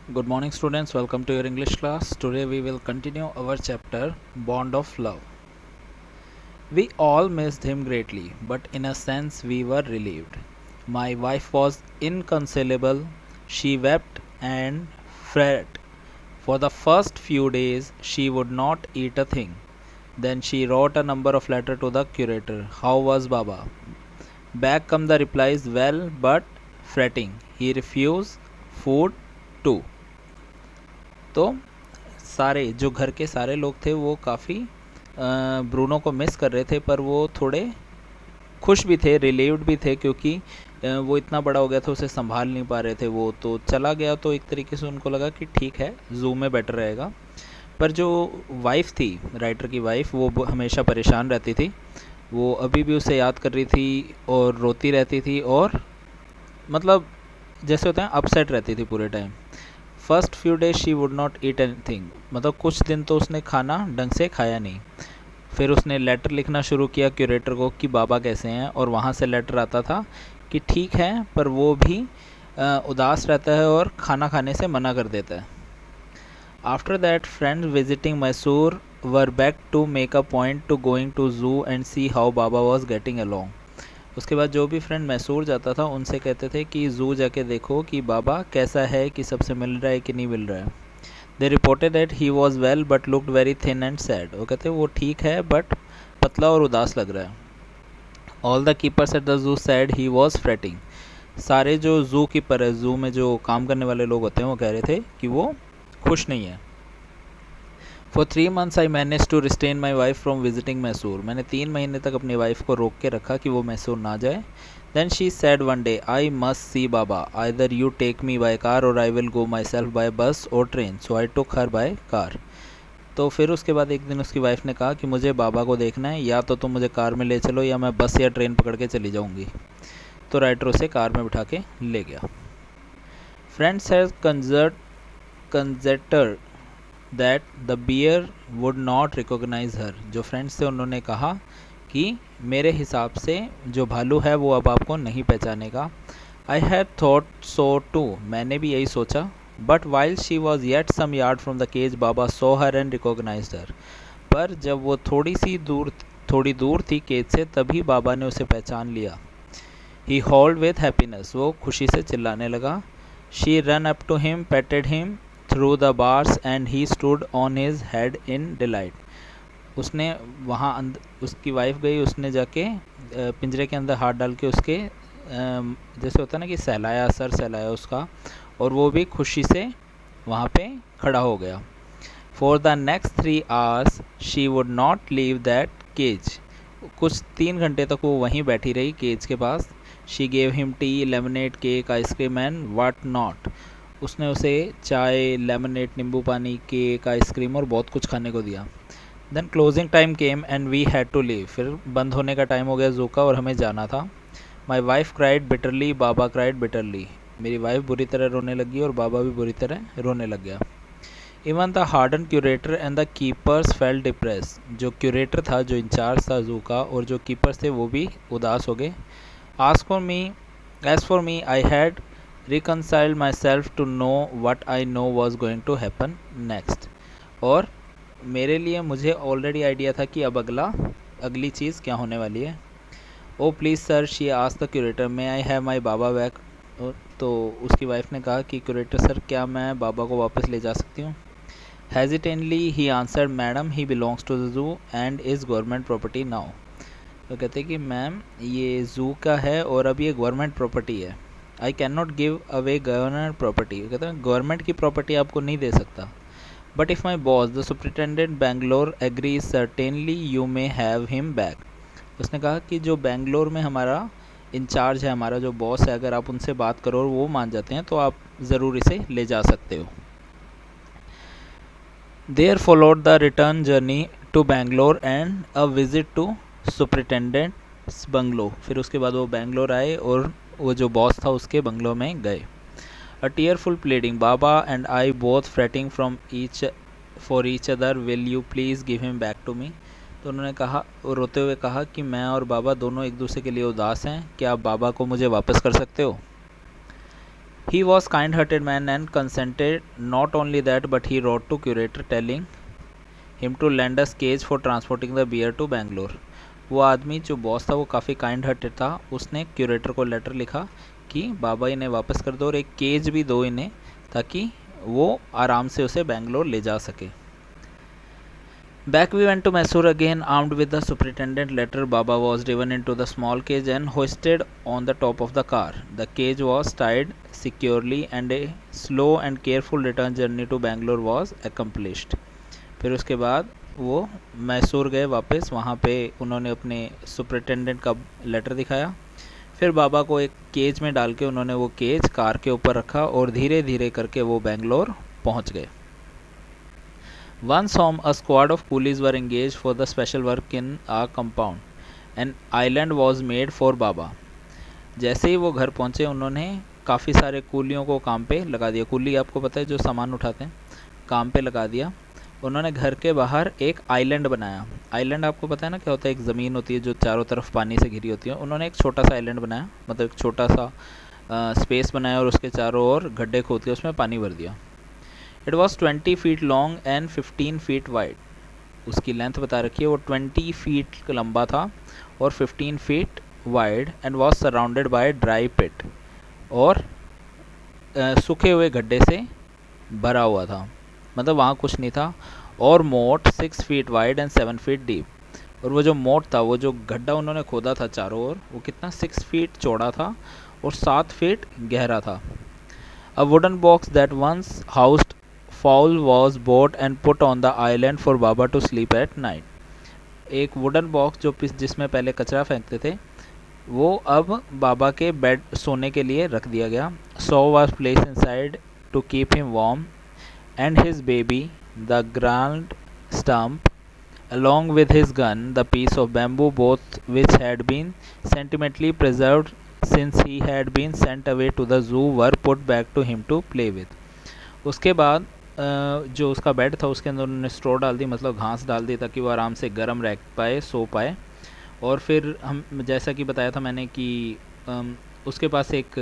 Good morning, students. Welcome to your English class. Today we will continue our chapter Bond of Love. We all missed him greatly, but in a sense we were relieved. My wife was inconsolable. She wept and fretted. For the first few days she would not eat a thing. Then she wrote a number of letters to the curator. How was Baba? Back come the replies, well, but fretting. He refused food too. तो सारे जो घर के सारे लोग थे वो काफ़ी ब्रूनो को मिस कर रहे थे, पर वो थोड़े खुश भी थे, रिलीव्ड भी थे, क्योंकि वो इतना बड़ा हो गया था, उसे संभाल नहीं पा रहे थे। वो तो चला गया तो एक तरीके से उनको लगा कि ठीक है, ज़ू में बेटर रहेगा। पर जो वाइफ थी, राइटर की वाइफ, वो हमेशा परेशान रहती थी। वो अभी भी उसे याद कर रही थी और रोती रहती थी, और मतलब जैसे होता है अपसेट रहती थी पूरे time. First few days she would not eat anything, मतलब कुछ दिन तो उसने खाना ढंग से खाया नहीं। फिर उसने लेटर लिखना शुरू किया क्यूरेटर को कि बाबा कैसे हैं, और वहाँ से लेटर आता था कि ठीक है, पर वो भी उदास रहता है और खाना खाने से मना कर देता है। After that friends visiting Mysore were back to make a point to going to zoo and see how Baba was getting along. उसके बाद जो भी फ्रेंड मैसूर जाता था उनसे कहते थे कि ज़ू जाके देखो कि बाबा कैसा है, कि सबसे मिल रहा है कि नहीं मिल रहा है। दे reported that he was well but looked very thin and sad. वो कहते वो ठीक है बट पतला और उदास लग रहा है। All the keepers at the zoo sad he was fretting. सारे जो जू कीपर है, जू में जो काम करने वाले लोग होते हैं, वो कह रहे थे कि वो खुश नहीं है। For 3 months I manage to restrain my wife from visiting Mysore. मैंने 3 महीने तक अपनी वाइफ को रोक के रखा कि वो मैसूर ना जाए। Then she said one day, I must see Baba, either you take me by car or I will go myself by bus or train. So I took her by car. तो फिर उसके बाद एक दिन उसकी वाइफ ने कहा कि मुझे बाबा को देखना है, या तो तुम मुझे कार में ले चलो या मैं बस या ट्रेन पकड़ के चली जाऊँगी। तो राइटर उसे कार में बिठा के ले गया। Friends has conjectured that the bear would not recognise her. जो फ्रेंड्स थे उन्होंने कहा कि मेरे हिसाब से जो भालू है वो अब आपको नहीं पहचानेगा। I had thought so too, मैंने भी यही सोचा। But while she was yet some yard from the cage Baba saw her and recognise her. पर जब वो थोड़ी दूर थी केज से, तभी बाबा ने उसे पहचान लिया। ही हॉल्ड विथ हैप्पीनेस, वो खुशी से चिल्लाने लगा। She ran up to him, patted him through the bars and he stood on his head in delight। उसने वहाँ उसकी वाइफ गई, उसने जाके पिंजरे के अंदर हाथ डाल के उसके जैसे होता है ना कि सहलाया, सर सहलाया उसका, और वो भी खुशी से वहाँ पे खड़ा हो गया। For the next 3 hours she would not leave that cage. कुछ 3 घंटे तक वो वहीं बैठी रही केज के पास। She gave him tea, lemonade, cake, ice cream and what not. उसने उसे चाय, लेमनेड, नींबू पानी, केक, आइसक्रीम और बहुत कुछ खाने को दिया। Then closing time came and we had to leave. फिर बंद होने का टाइम हो गया जू का और हमें जाना था। My wife cried bitterly, Baba cried bitterly. मेरी वाइफ बुरी तरह रोने लगी और बाबा भी बुरी तरह रोने लग गया। Even the harden curator and the keepers fail depress. जो क्यूरेटर था, जो इंचार्ज था जू का, और जो कीपर्स थे वो भी उदास हो गए। As for me I had reconciled myself to know what I know was going to happen next। और मेरे लिए मुझे ऑलरेडी आइडिया था कि अब अगली चीज़ क्या होने वाली है। ओ please sir, she asked the curator, may I have my Baba back. तो उसकी वाइफ ने कहा कि क्यूरेटर सर, क्या मैं बाबा को वापस ले जा सकती हूँ। Hesitantly he answered, madam he belongs to the zoo and is government property now. तो कहते कि मैम ये जू का है और अब ये गवर्नमेंट प्रॉपर्टी है। I can not give away government property. कहते हैं गवर्नमेंट की प्रॉपर्टी आपको नहीं दे सकता। But if my boss the superintendent Bangalore agree, certainly you may have him back. उसने कहा कि जो बेंगलोर में हमारा इंचार्ज है, हमारा जो बॉस है, अगर आप उनसे बात करो और वो मान जाते हैं तो आप ज़रूर इसे ले जा सकते हो। There followed the return journey to Bangalore and a visit to superintendent's bungalow. फिर उसके बाद वो बेंगलोर आए और वो जो बॉस था उसके बंगलो में गए। A tearful pleading, Baba and I both fretting for each other, will you please give him back to me. तो उन्होंने कहा, रोते हुए कहा कि मैं और बाबा दोनों एक दूसरे के लिए उदास हैं, क्या आप बाबा को मुझे वापस कर सकते हो। He was kind-hearted man and consented. Not only that, but he wrote to curator telling him to lend us cage for transporting the beer to Bangalore. वो आदमी जो बॉस था वो काफ़ी काइंड हार्टेड था. उसने क्यूरेटर को लेटर लिखा कि बाबा इन्हें वापस कर दो और एक केज भी दो इन्हें, ताकि वो आराम से उसे बेंगलोर ले जा सके. Back we went to Mysore again, armed with the superintendent letter. Baba was driven into the small cage and hoisted on the top of the car. The cage was tied securely and a slow and careful return journey to Bangalore was accomplished. फिर उसके बाद वो मैसूर गए वापस. वहाँ पे उन्होंने अपने सुपरिटेंडेंट का लेटर दिखाया. फिर बाबा को एक केज में डाल के उन्होंने वो केज कार के ऊपर रखा और धीरे धीरे करके वो बेंगलोर पहुँच गए. Once home, a squad of coolies were engaged for the special work in a compound. An island was made for Baba. जैसे ही वो घर पहुँचे उन्होंने काफ़ी सारे कूलियों को काम पे लगा दिया. कूली आपको पता है जो सामान उठाते हैं, काम पे लगा दिया. उन्होंने घर के बाहर एक आइलैंड बनाया. आइलैंड आपको पता है ना क्या होता है? एक ज़मीन होती है जो चारों तरफ पानी से घिरी होती है. उन्होंने एक छोटा सा आइलैंड बनाया, मतलब एक छोटा सा स्पेस बनाया और उसके चारों ओर गड्ढे खोद के उसमें पानी भर दिया. It was 20 feet long and 15 feet wide. उसकी लेंथ बता रखी है, वो 20 फीट लंबा था और 15 feet wide. And was surrounded by dry pit, और सूखे हुए गड्ढे से भरा हुआ था, मतलब वहाँ कुछ नहीं था. और मोट 6 feet wide and 7 feet deep. और वो जो मोट था, वो जो गड्ढा उन्होंने खोदा था चारों ओर, वो कितना 6 फीट चौड़ा था और 7 फीट गहरा था. A wooden box that once housed fowl was bought and put on the island for Baba to sleep at night. एक वुडन बॉक्स जो जिसमें पहले कचरा फेंकते थे, वो अब बाबा के बेड सोने के लिए रख दिया गया. So was placed inside to keep him warm and his baby, the grand stump along with his gun, the piece of bamboo, both which had been sentimentally preserved since he had been sent away to the zoo, were put back to him to play with. उसके बाद जो उसका bed था उसके अंदर उन्होंने straw डाल दी, मतलब घास डाल दी, ताकि वो आराम से गर्म रह पाए, सो पाए. और फिर हम जैसा कि बताया था मैंने कि उसके पास एक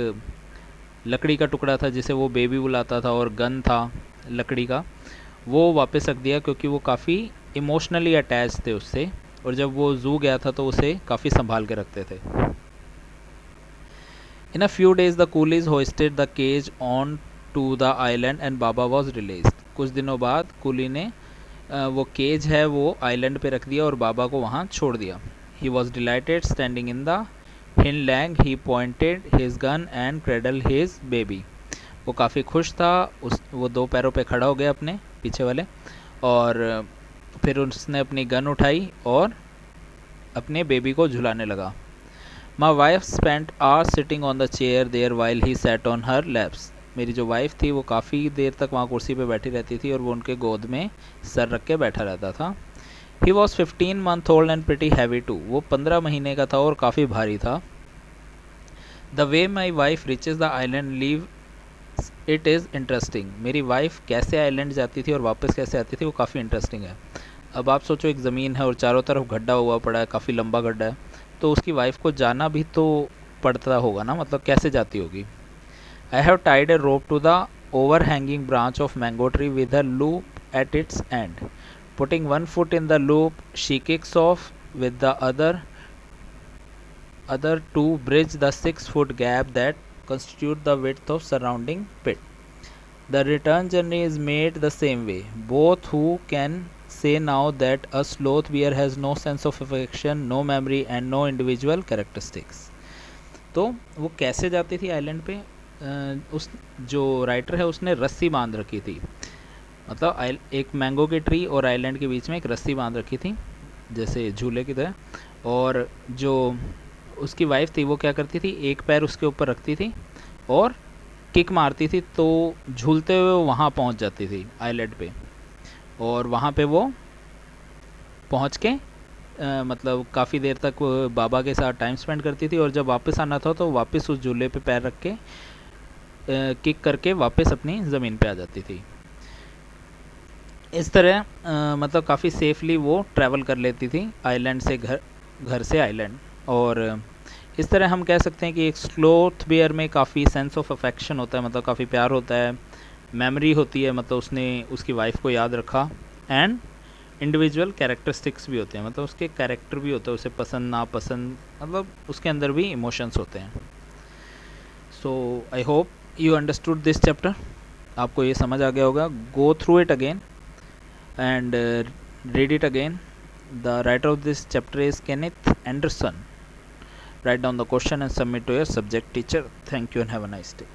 लकड़ी का टुकड़ा था जिसे वो बेबी बुलाता था, और गन था लकड़ी का, वो वापस रख दिया क्योंकि वो काफ़ी इमोशनली अटैच थे उससे, और जब वो जू गया था तो उसे काफ़ी संभाल के रखते थे. In a few days the coolies hoisted the cage on to the island and Baba was release. कुछ दिनों बाद कूली ने वो केज है वो आइलैंड पे रख दिया और बाबा को वहाँ छोड़ दिया. He was delighted standing in the hill lang, he pointed his gun and cradle his baby. वो काफ़ी खुश था. वो 2 पैरों पे खड़ा हो गया अपने पीछे वाले, और फिर उसने अपनी गन उठाई और अपने बेबी को झुलाने लगा. My wife spent hours sitting on the chair there while he sat on her laps. मेरी जो वाइफ थी वो काफ़ी देर तक वहाँ कुर्सी पे बैठी रहती थी और वो उनके गोद में सर रख के बैठा रहता था. He was 15 month old and pretty heavy too. वो 15 महीने का था और काफ़ी भारी था. The way my wife reaches the island leave it is interesting. मेरी वाइफ कैसे आइलैंड जाती थी और वापस कैसे आती थी वो काफ़ी इंटरेस्टिंग है. अब आप सोचो, एक ज़मीन है और चारों तरफ गड्ढा हुआ पड़ा है, काफ़ी लंबा गड्ढा है, तो उसकी वाइफ को जाना भी तो पड़ता होगा ना, मतलब कैसे जाती होगी. I have tied a rope to the overhanging branch of mango tree with a loop at its end. Putting one foot in the loop, she kicks off with the other to bridge the 6-foot gap that constitute the width of surrounding pit. The return journey is made the same way. Both who can say now that a sloth bear has no sense of affection, no memory and no individual characteristics. तो वो कैसे जाती थी island पे? उस जो writer है उसने रस्सी बांध रखी थी, मतलब एक मैंगो के ट्री और आइलैंड के बीच में एक रस्सी बांध रखी थी जैसे झूले की तरह. और जो उसकी वाइफ थी वो क्या करती थी, एक पैर उसके ऊपर रखती थी और किक मारती थी, तो झूलते हुए वहाँ पहुँच जाती थी आइलैंड पे. और वहाँ पे वो पहुँच के मतलब काफ़ी देर तक बाबा के साथ टाइम स्पेंड करती थी, और जब वापस आना था तो वापस उस झूले पे पैर रख के किक करके वापस अपनी ज़मीन पे आ जाती थी. इस तरह मतलब काफ़ी सेफली वो ट्रैवल कर लेती थी आइलैंड से घर से आइलैंड. और इस तरह हम कह सकते हैं कि एक स्लोथ बेयर में काफ़ी सेंस ऑफ अफेक्शन होता है, मतलब काफ़ी प्यार होता है, मेमोरी होती है, मतलब उसने उसकी वाइफ को याद रखा, एंड इंडिविजुअल कैरेक्टरिस्टिक्स भी होते हैं, मतलब उसके कैरेक्टर भी होते हैं, उसे पसंद नापसंद, मतलब उसके अंदर भी इमोशंस होते हैं। So I hope you understood this chapter. आपको ये समझ आ गया होगा। Go through it again and read it again. The writer of this chapter is Kenneth Anderson. Write down the question and submit to your subject teacher. Thank you and have a nice day.